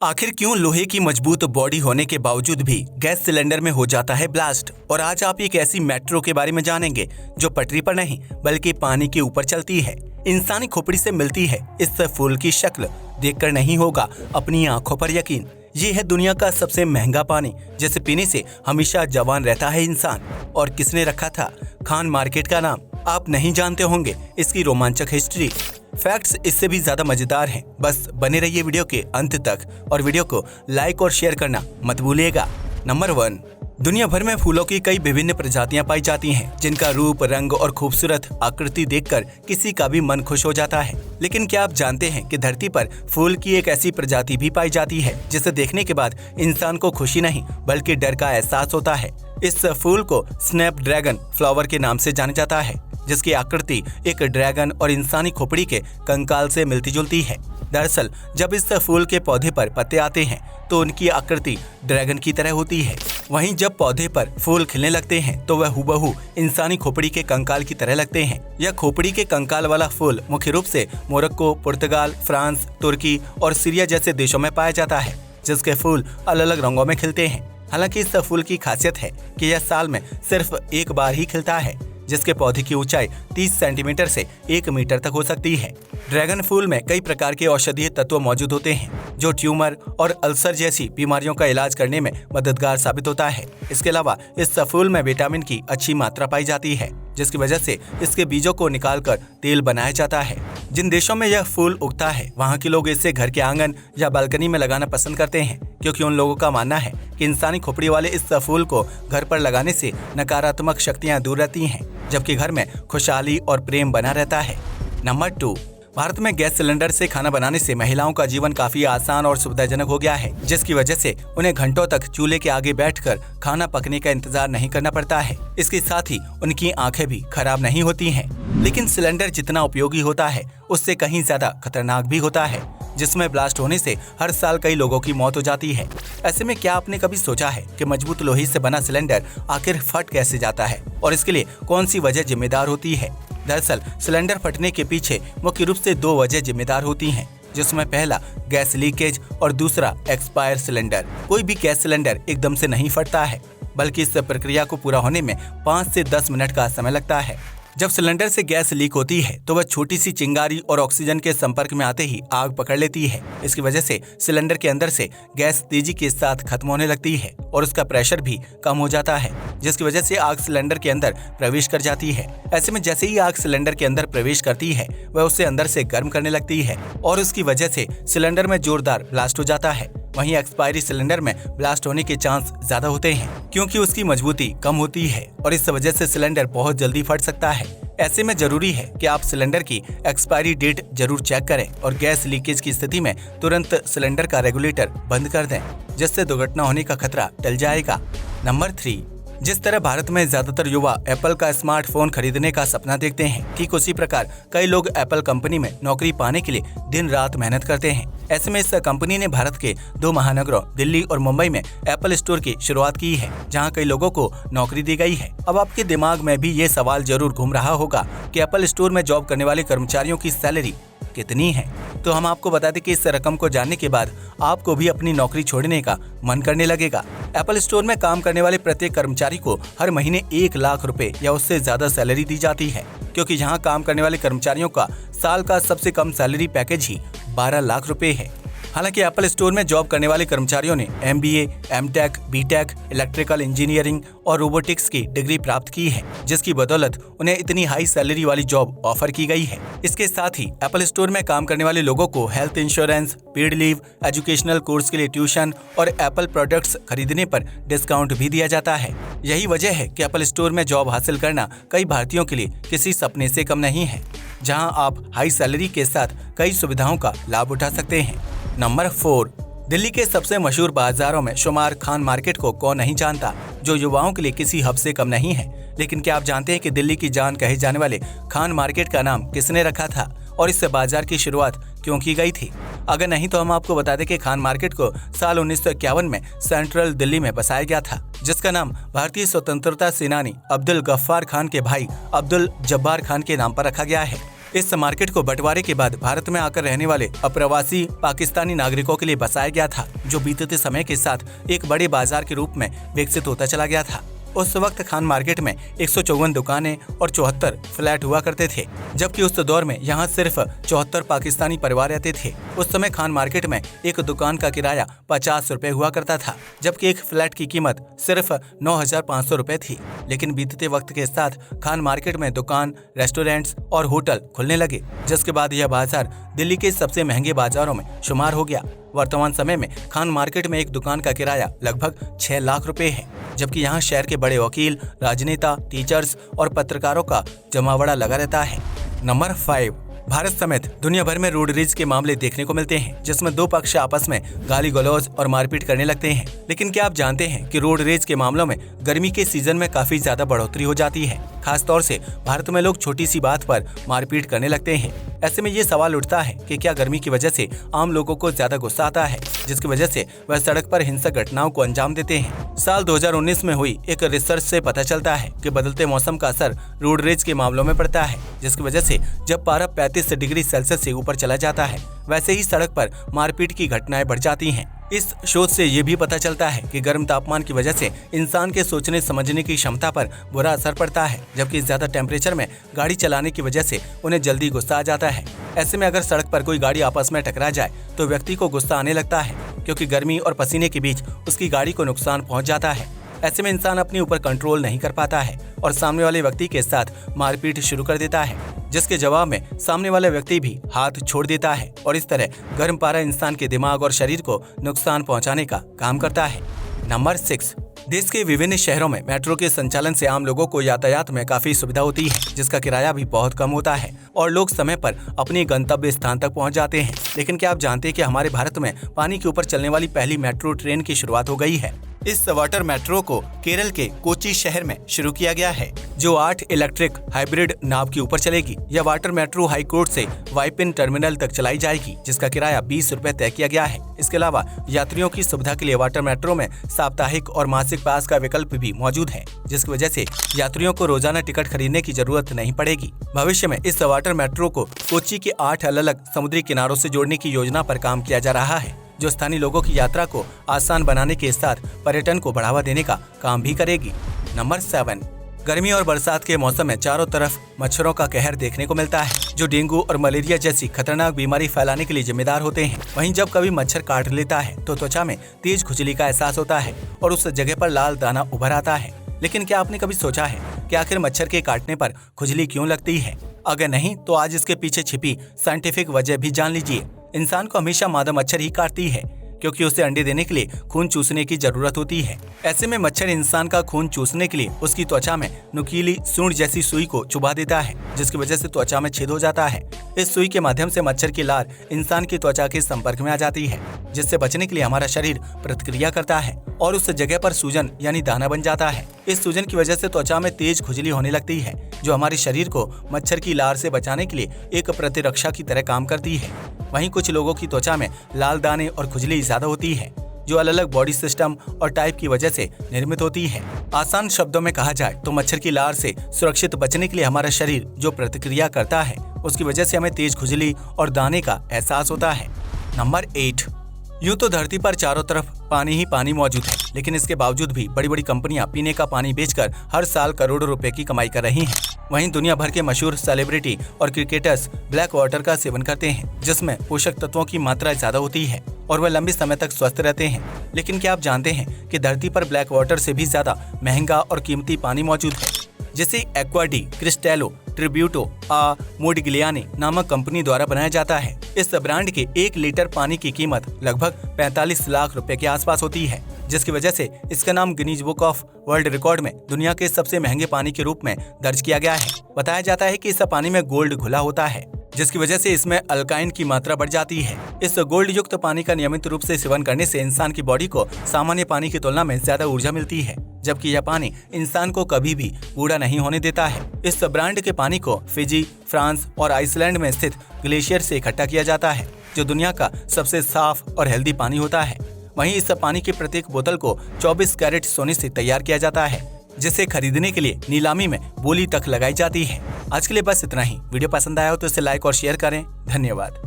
आखिर क्यों लोहे की मजबूत बॉडी होने के बावजूद भी गैस सिलेंडर में हो जाता है ब्लास्ट। और आज आप एक ऐसी मेट्रो के बारे में जानेंगे जो पटरी पर नहीं बल्कि पानी के ऊपर चलती है, इंसानी खोपड़ी से मिलती है। इस फूल की शक्ल देखकर नहीं होगा अपनी आंखों पर यकीन। ये है दुनिया का सबसे महंगा पानी, जिसे पीने से हमेशा जवान रहता है इंसान। और किसने रखा था खान मार्केट का नाम? आप नहीं जानते होंगे इसकी रोमांचक हिस्ट्री। फैक्ट्स इससे भी ज्यादा मजेदार हैं। बस बने रहिए वीडियो के अंत तक और वीडियो को लाइक और शेयर करना मत भूलिएगा। नंबर 1, दुनिया भर में फूलों की कई विभिन्न प्रजातियां पाई जाती हैं, जिनका रूप, रंग और खूबसूरत आकृति देखकर किसी का भी मन खुश हो जाता है। लेकिन क्या आप जानते हैं कि धरती पर फूल की एक ऐसी प्रजाति भी पाई जाती है जिसे देखने के बाद इंसान को खुशी नहीं बल्कि डर का एहसास होता है। इस फूल को स्नैपड्रैगन फ्लावर के नाम से जाना जाता है, जिसकी आकृति एक ड्रैगन और इंसानी खोपड़ी के कंकाल से मिलती जुलती है। दरअसल जब इस फूल के पौधे पर पत्ते आते हैं तो उनकी आकृति ड्रैगन की तरह होती है। वहीं जब पौधे पर फूल खिलने लगते हैं तो वह हूबहू इंसानी खोपड़ी के कंकाल की तरह लगते हैं। यह खोपड़ी के कंकाल वाला फूल मुख्य रूप से मोरक्को, पुर्तगाल, फ्रांस, तुर्की और सीरिया जैसे देशों में पाया जाता है, जिसके फूल अलग अलग रंगों में खिलते हैं। हालांकि इस फूल की खासियत है कि यह साल में सिर्फ एक बार ही खिलता है, जिसके पौधे की ऊंचाई 30 सेंटीमीटर से 1 मीटर तक हो सकती है। ड्रैगन फूल में कई प्रकार के औषधीय तत्व मौजूद होते हैं, जो ट्यूमर और अल्सर जैसी बीमारियों का इलाज करने में मददगार साबित होता है। इसके अलावा इस फूल में विटामिन की अच्छी मात्रा पाई जाती है, जिसकी वजह से इसके बीजों को निकालकर तेल बनाया जाता है। जिन देशों में यह फूल उगता है वहाँ के लोग इसे घर के आंगन या बालकनी में लगाना पसंद करते हैं, क्योंकि उन लोगों का मानना है कि इंसानी खोपड़ी वाले इस फूल को घर पर लगाने से नकारात्मक शक्तियाँ दूर रहती हैं, जबकि घर में खुशहाली और प्रेम बना रहता है। नंबर 2, भारत में गैस सिलेंडर से खाना बनाने से महिलाओं का जीवन काफी आसान और सुविधाजनक हो गया है, जिसकी वजह से उन्हें घंटों तक चूल्हे के आगे बैठकर खाना पकने का इंतजार नहीं करना पड़ता है। इसके साथ ही उनकी आंखें भी खराब नहीं होती हैं। लेकिन सिलेंडर जितना उपयोगी होता है उससे कहीं ज्यादा खतरनाक भी होता है, जिसमें ब्लास्ट होने से हर साल कई लोगों की मौत हो जाती है। ऐसे में क्या आपने कभी सोचा है कि मजबूत लोहे से बना सिलेंडर आखिर फट कैसे जाता है और इसके लिए कौन सी वजह जिम्मेदार होती है? दरअसल सिलेंडर फटने के पीछे मुख्य रूप से 2 वजह जिम्मेदार होती हैं, जिसमें पहला गैस लीकेज और दूसरा एक्सपायर सिलेंडर। कोई भी गैस सिलेंडर एकदम से नहीं फटता है, बल्कि इस प्रक्रिया को पूरा होने में 5 से 10 मिनट का समय लगता है। जब सिलेंडर से गैस लीक होती है तो वह छोटी सी चिंगारी और ऑक्सीजन के संपर्क में आते ही आग पकड़ लेती है। इसकी वजह से सिलेंडर के अंदर से गैस तेजी के साथ खत्म होने लगती है और उसका प्रेशर भी कम हो जाता है, जिसकी वजह से आग सिलेंडर के अंदर प्रवेश कर जाती है। ऐसे में जैसे ही आग सिलेंडर के अंदर प्रवेश करती है वह उसे अंदर से गर्म करने लगती है और उसकी वजह से सिलेंडर में जोरदार ब्लास्ट हो जाता है। वहीं एक्सपायरी सिलेंडर में ब्लास्ट होने के चांस ज्यादा होते हैं, क्योंकि उसकी मजबूती कम होती है और इस वजह से सिलेंडर बहुत जल्दी फट सकता है। ऐसे में जरूरी है कि आप सिलेंडर की एक्सपायरी डेट जरूर चेक करें और गैस लीकेज की स्थिति में तुरंत सिलेंडर का रेगुलेटर बंद कर दें, जिससे दुर्घटना होने का खतरा टल जाएगा। नंबर 3, जिस तरह भारत में ज्यादातर युवा एप्पल का स्मार्टफोन खरीदने का सपना देखते हैं, ठीक उसी प्रकार कई लोग एप्पल कंपनी में नौकरी पाने के लिए दिन रात मेहनत करते हैं। ऐसे में इस कंपनी ने भारत के 2 महानगरों दिल्ली और मुंबई में एप्पल स्टोर की शुरुआत की है, जहां कई लोगों को नौकरी दी गई है। अब आपके दिमाग में भी ये सवाल जरूर घूम रहा होगा कि एप्पल स्टोर में जॉब करने वाले कर्मचारियों की सैलरी कितनी है। तो हम आपको बता दें कि इस रकम को जानने के बाद आपको भी अपनी नौकरी छोड़ने का मन करने लगेगा। एप्पल स्टोर में काम करने वाले प्रत्येक कर्मचारी को हर महीने 1 लाख रुपए या उससे ज्यादा सैलरी दी जाती है, क्योंकि यहाँ काम करने वाले कर्मचारियों का साल का सबसे कम सैलरी पैकेज ही 12 लाख रुपए है। हालांकि एप्पल स्टोर में जॉब करने वाले कर्मचारियों ने MBA, M.Tech, B.Tech, electrical engineering और रोबोटिक्स की डिग्री प्राप्त की है, जिसकी बदौलत उन्हें इतनी हाई सैलरी वाली जॉब ऑफर की गई है। इसके साथ ही एप्पल स्टोर में काम करने वाले लोगों को health insurance, paid leave, educational course के लिए ट्यूशन और एप्पल प्रोडक्ट्स खरीदने पर डिस्काउंट भी दिया जाता है। यही वजह है कि एप्पल स्टोर में जॉब हासिल करना कई भारतीयों के लिए किसी सपने से कम नहीं है, जहां आप हाई सैलरी के साथ कई सुविधाओं का लाभ उठा सकते हैं। नंबर 4, दिल्ली के सबसे मशहूर बाजारों में शुमार खान मार्केट को कौन नहीं जानता, जो युवाओं के लिए किसी हब से कम नहीं है। लेकिन क्या आप जानते हैं कि दिल्ली की जान कहे जाने वाले खान मार्केट का नाम किसने रखा था और इस बाजार की शुरुआत क्यों की गई थी? अगर नहीं तो हम आपको बता दें कि खान मार्केट को साल 1951 में सेंट्रल दिल्ली में बसाया गया था, जिसका नाम भारतीय स्वतंत्रता सेनानी अब्दुल गफ्फार खान के भाई अब्दुल जब्बार खान के नाम पर रखा गया है। इस मार्केट को बंटवारे के बाद भारत में आकर रहने वाले अप्रवासी पाकिस्तानी नागरिकों के लिए बसाया गया था, जो बीतते समय के साथ एक बड़े बाजार के रूप में विकसित होता चला गया था। उस वक्त खान मार्केट में 154 दुकानें और 74 फ्लैट हुआ करते थे, जबकि उस दौर में यहाँ सिर्फ 74 पाकिस्तानी परिवार रहते थे। उस समय खान मार्केट में एक दुकान का किराया 50 रुपए हुआ करता था, जबकि एक फ्लैट की कीमत सिर्फ 9,500 रुपए थी। लेकिन बीतते वक्त के साथ खान मार्केट में दुकान, रेस्टोरेंट्स और होटल खुलने लगे, जिसके बाद यह बाजार दिल्ली के सबसे महंगे बाजारों में शुमार हो गया। वर्तमान समय में खान मार्केट में एक दुकान का किराया लगभग 6 लाख रुपए है, जबकि यहाँ शहर के बड़े वकील, राजनेता, टीचर्स और पत्रकारों का जमावड़ा लगा रहता है। नंबर 5, भारत समेत दुनिया भर में रोड रेज के मामले देखने को मिलते हैं, जिसमें दो पक्ष आपस में गाली गलौज और मारपीट करने लगते हैं। लेकिन क्या आप जानते हैं कि रोड रेज के मामलों में गर्मी के सीजन में काफी ज्यादा बढ़ोतरी हो जाती है। खास तौर से भारत में लोग छोटी सी बात पर मारपीट करने लगते हैं। ऐसे में ये सवाल उठता है कि क्या गर्मी की वजह से आम लोगों को ज्यादा गुस्सा आता है, जिसकी वजह से वह सड़क पर हिंसक घटनाओं को अंजाम देते हैं। साल 2019 में हुई एक रिसर्च से पता चलता है कि बदलते मौसम का असर रोड रेज के मामलों में पड़ता है, जिसकी वजह से जब पारा 35 डिग्री सेल्सियस से ऊपर चला जाता है, वैसे ही सड़क पर मारपीट की घटनाएं बढ़ जाती हैं। इस शोध से ये भी पता चलता है कि गर्म तापमान की वजह से इंसान के सोचने समझने की क्षमता पर बुरा असर पड़ता है, जबकि ज्यादा टेम्परेचर में गाड़ी चलाने की वजह से उन्हें जल्दी गुस्सा आ जाता है। ऐसे में अगर सड़क पर कोई गाड़ी आपस में टकरा जाए तो व्यक्ति को गुस्सा आने लगता है, क्योंकि गर्मी और पसीने के बीच उसकी गाड़ी को नुकसान पहुंच जाता है। ऐसे में इंसान अपने ऊपर कंट्रोल नहीं कर पाता है और सामने वाले व्यक्ति के साथ मारपीट शुरू कर देता है, जिसके जवाब में सामने वाला व्यक्ति भी हाथ छोड़ देता है और इस तरह गर्म पारा इंसान के दिमाग और शरीर को नुकसान पहुंचाने का काम करता है। नंबर 6, देश के विभिन्न शहरों में मेट्रो के संचालन से आम लोगों को यातायात में काफी सुविधा होती है, जिसका किराया भी बहुत कम होता है और लोग समय पर अपने गंतव्य स्थान तक पहुंच जाते हैं। लेकिन क्या आप जानते हैं कि हमारे भारत में पानी के ऊपर चलने वाली पहली मेट्रो ट्रेन की शुरुआत हो गई है। इस वाटर मेट्रो को केरल के कोच्चि शहर में शुरू किया गया है, जो 8 इलेक्ट्रिक हाइब्रिड नाव के ऊपर चलेगी। यह वाटर मेट्रो हाई कोर्ट से वाइपिन टर्मिनल तक चलाई जाएगी, जिसका किराया 20 रुपए तय किया गया है। इसके अलावा यात्रियों की सुविधा के लिए वाटर मेट्रो में साप्ताहिक और मासिक पास का विकल्प भी मौजूद है, जिसकी वजह से यात्रियों को रोजाना टिकट खरीदने की जरूरत नहीं पड़ेगी। भविष्य में इस वाटर मेट्रो को कोच्चि के 8 अलग समुद्री किनारों से जोड़ने की योजना पर काम किया जा रहा है, जो स्थानीय लोगों की यात्रा को आसान बनाने के साथ पर्यटन को बढ़ावा देने का काम भी करेगी। नंबर 7, गर्मी और बरसात के मौसम में चारों तरफ मच्छरों का कहर देखने को मिलता है, जो डेंगू और मलेरिया जैसी खतरनाक बीमारी फैलाने के लिए जिम्मेदार होते हैं। वहीं जब कभी मच्छर काट लेता है तो त्वचा में तेज खुजली का एहसास होता है और उस जगह पर लाल दाना उभर आता है। लेकिन क्या आपने कभी सोचा है कि आखिर मच्छर के काटने पर खुजली क्यों लगती है? अगर नहीं तो आज इसके पीछे छिपी साइंटिफिक वजह भी जान लीजिए। इंसान को हमेशा मादा मच्छर ही काटती है, क्योंकि उसे अंडे देने के लिए खून चूसने की जरूरत होती है। ऐसे में मच्छर इंसान का खून चूसने के लिए उसकी त्वचा में नुकीली सूंड जैसी सुई को चुभा देता है, जिसकी वजह से त्वचा में छेद हो जाता है। इस सुई के माध्यम से मच्छर की लार इंसान की त्वचा के संपर्क में आ जाती है, जिससे बचने के लिए हमारा शरीर प्रतिक्रिया करता है और उस जगह पर सूजन यानी दाना बन जाता है। इस सूजन की वजह से त्वचा में तेज खुजली होने लगती है, जो हमारे शरीर को मच्छर की लार से बचाने के लिए एक प्रतिरक्षा की तरह काम करती है। वहीं कुछ लोगों की त्वचा में लाल दाने और खुजली ज्यादा होती है, जो अलग अलग बॉडी सिस्टम और टाइप की वजह से निर्मित होती है। आसान शब्दों में कहा जाए तो मच्छर की लार से सुरक्षित बचने के लिए हमारा शरीर जो प्रतिक्रिया करता है, उसकी वजह से हमें तेज खुजली और दाने का एहसास होता है। नंबर 8, यूं तो धरती पर चारों तरफ पानी ही पानी मौजूद है, लेकिन इसके बावजूद भी बड़ी बड़ी कंपनियां पीने का पानी बेचकर हर साल करोड़ों रुपए की कमाई कर रही हैं। वहीं दुनिया भर के मशहूर सेलिब्रिटी और क्रिकेटर्स ब्लैक वाटर का सेवन करते हैं, जिसमें पोषक तत्वों की मात्रा ज्यादा होती है और वह लंबे समय तक स्वस्थ रहते हैं। लेकिन क्या आप जानते हैं कि धरती पर ब्लैक वाटर से भी ज्यादा महंगा और कीमती पानी मौजूद है, जिसे एक्वा डी क्रिस्टेलो ट्रिब्यूटो आ मोडिग्लियानी नामक कंपनी द्वारा बनाया जाता है। इस ब्रांड के 1 लीटर पानी की कीमत लगभग 45 लाख रुपए के आसपास होती है, जिसकी वजह से इसका नाम Guinness book of world record में दुनिया के सबसे महंगे पानी के रूप में दर्ज किया गया है। बताया जाता है कि इस पानी में गोल्ड घुला होता है, जिसकी वजह से इसमें अल्काइन की मात्रा बढ़ जाती है। इस गोल्ड युक्त पानी का नियमित रूप से सेवन करने से इंसान की बॉडी को सामान्य पानी की तुलना में ज्यादा ऊर्जा मिलती है, जबकि यह पानी इंसान को कभी भी बूढ़ा नहीं होने देता है। इस ब्रांड के पानी को फिजी, फ्रांस और आइसलैंड में स्थित ग्लेशियर से इकट्ठा किया जाता है, जो दुनिया का सबसे साफ और हेल्दी पानी होता है। वहीं इस पानी की प्रत्येक बोतल को 24 कैरेट सोने से तैयार किया जाता है, जिसे खरीदने के लिए नीलामी में बोली तक लगाई जाती है। आज के लिए बस इतना ही। वीडियो पसंद आया हो तो इसे लाइक और शेयर करें। धन्यवाद।